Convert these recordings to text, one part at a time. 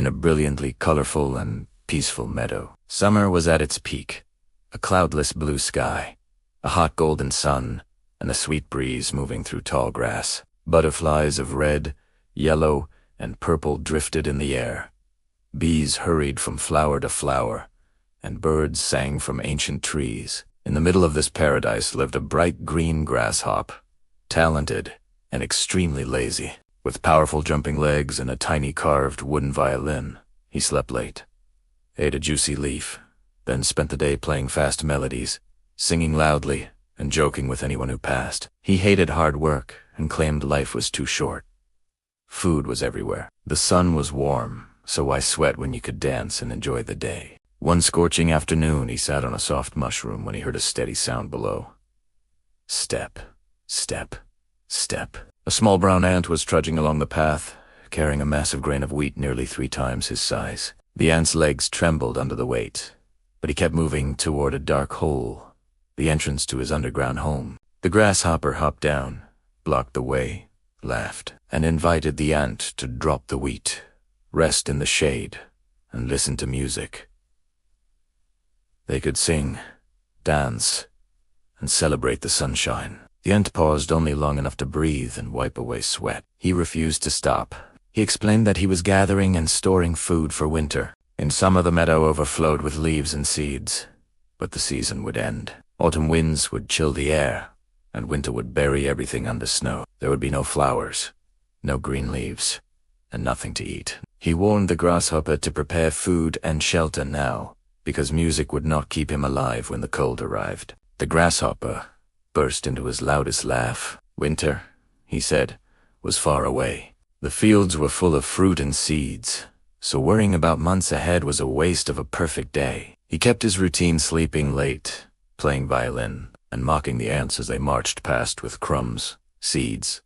in a brilliantly colorful and peaceful meadow. Summer was at its peak, a cloudless blue sky, a hot golden sun, and a sweet breeze moving through tall grass. Butterflies of red, yellow, and purple drifted in the air. Bees hurried from flower to flower, and birds sang from ancient trees. In the middle of this paradise lived a bright green grasshopper, talented and extremely lazy. With powerful jumping legs and a tiny carved wooden violin, he slept late, ate a juicy leaf, then spent the day playing fast melodies, singing loudly, and joking with anyone who passed. He hated hard work and claimed life was too short. Food was everywhere. The sun was warm, so why sweat when you could dance and enjoy the day? One scorching afternoon, he sat on a soft mushroom when he heard a steady sound below. Step, step, step. A small brown ant was trudging along the path, carrying a massive grain of wheat nearly 3 times his size. The ant's legs trembled under the weight, but he kept moving toward a dark hole, the entrance to his underground home. The grasshopper hopped down, blocked the way, laughed, and invited the ant to drop the wheat, rest in the shade, and listen to music. They could sing, dance, and celebrate the sunshine. The ant paused only long enough to breathe and wipe away sweat. He refused to stop. He explained that he was gathering and storing food for winter. In summer the meadow overflowed with leaves and seeds, but the season would end. Autumn winds would chill the air, and winter would bury everything under snow. There would be no flowers, no green leaves, and nothing to eat. He warned the grasshopper to prepare food and shelter now, because music would not keep him alive when the cold arrived. The grasshopper burst into his loudest laugh. Winter, he said, was far away. The fields were full of fruit and seeds, so worrying about months ahead was a waste of a perfect day. He kept his routine, sleeping late, playing violin, and mocking the ants as they marched past with crumbs, seeds,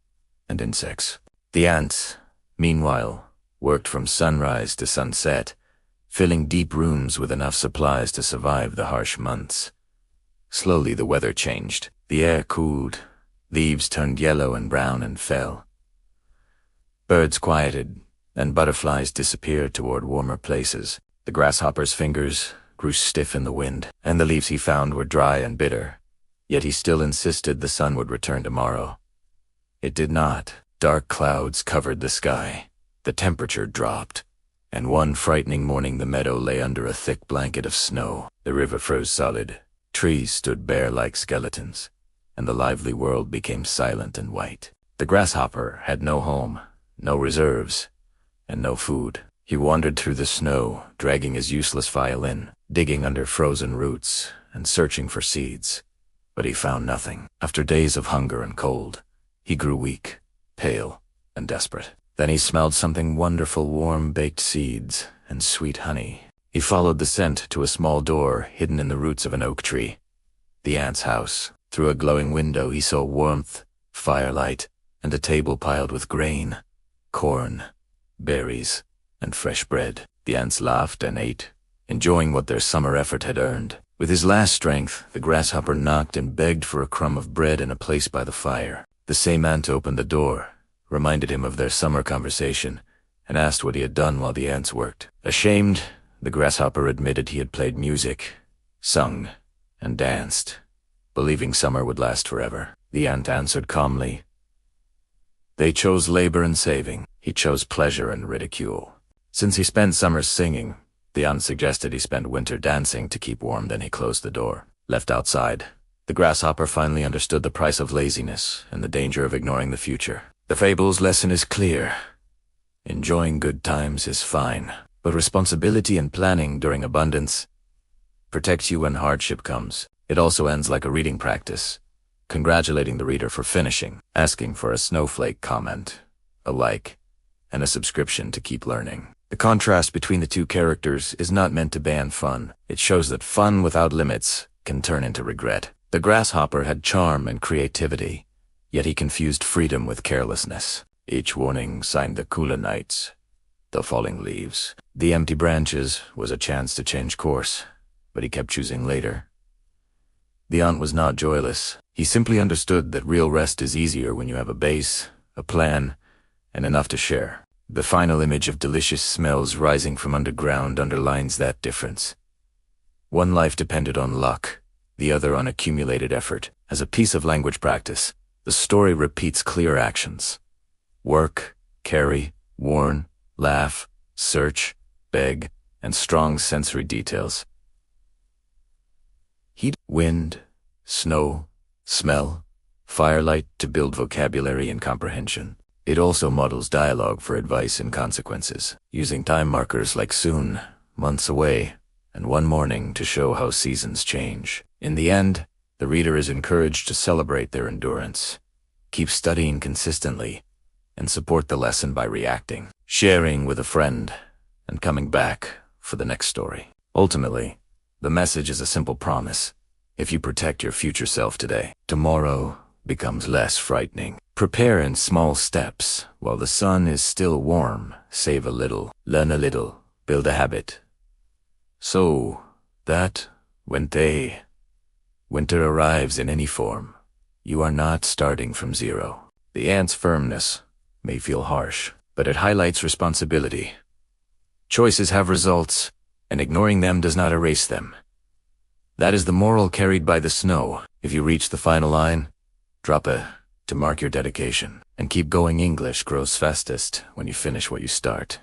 and insects. The ants, meanwhile, worked from sunrise to sunset, filling deep rooms with enough supplies to survive the harsh months. Slowly the weather changed. The air cooled, leaves turned yellow and brown and fell. Birds quieted, and butterflies disappeared toward warmer places. The grasshopper's fingers grew stiff in the wind, and the leaves he found were dry and bitter. Yet he still insisted the sun would return tomorrow. It did not. Dark clouds covered the sky. The temperature dropped, and one frightening morning the meadow lay under a thick blanket of snow. The river froze solid. Trees stood bare like skeletons, and the lively world became silent and white. The grasshopper had no home, no reserves, and no food. He wandered through the snow, dragging his useless violin, digging under frozen roots, and searching for seeds. But he found nothing. After days of hunger and cold, he grew weak, pale, and desperate. Then he smelled something wonderful: warm baked seeds and sweet honey. He followed the scent to a small door hidden in the roots of an oak tree. The ant's house. Through a glowing window he saw warmth, firelight, and a table piled with grain, corn, berries, and fresh bread. The ants laughed and ate, enjoying what their summer effort had earned. With his last strength, the grasshopper knocked and begged for a crumb of bread and a place by the fire. The same ant opened the door, reminded him of their summer conversation, and asked what he had done while the ants worked. Ashamed, the grasshopper admitted he had played music, sung, and danced, believing summer would last forever. The ant answered calmly, "They chose labor and saving. He chose pleasure and ridicule." Since he spent summers singing, the ant suggested he spend winter dancing to keep warm. Then he closed the door. Left outside, the grasshopper finally understood the price of laziness and the danger of ignoring the future. The fable's lesson is clear. Enjoying good times is fine, but responsibility and planning during abundance protects you when hardship comes. It also ends like a reading practice, congratulating the reader for finishing, asking for a snowflake comment, a like, and a subscription to keep learning. The contrast between the two characters is not meant to ban fun. It shows that fun without limits can turn into regret. The grasshopper had charm and creativity, yet he confused freedom with carelessness. Each warning signed the cooler nights, the falling leaves. The empty branches was a chance to change course, but he kept choosing later. The ant was not joyless. He simply understood that real rest is easier when you have a base, a plan, and enough to share. The final image of delicious smells rising from underground underlines that difference. One life depended on luck, the other on accumulated effort. As a piece of language practice, the story repeats clear actions: work, carry, warn, laugh, search, beg, and strong sensory details. Heat, wind, snow, smell, firelight to build vocabulary and comprehension. It also models dialogue for advice and consequences, using time markers like soon, months away, and one morning to show how seasons change. In the end, the reader is encouraged to celebrate their endurance, keep studying consistently, and support the lesson by reacting, sharing with a friend, and coming back for the next story. Ultimately, the message is a simple promise. If you protect your future self today, tomorrow becomes less frightening. Prepare in small steps while the sun is still warm. Save a little, learn a little, build a habit. So that when winter arrives in any form, you are not starting from zero. The ant's firmness may feel harsh, but it highlights responsibility. Choices have results, and ignoring them does not erase them. That is the moral carried by the snow. If you reach the final line, drop a to mark your dedication. And keep going. English grows fastest when you finish what you start.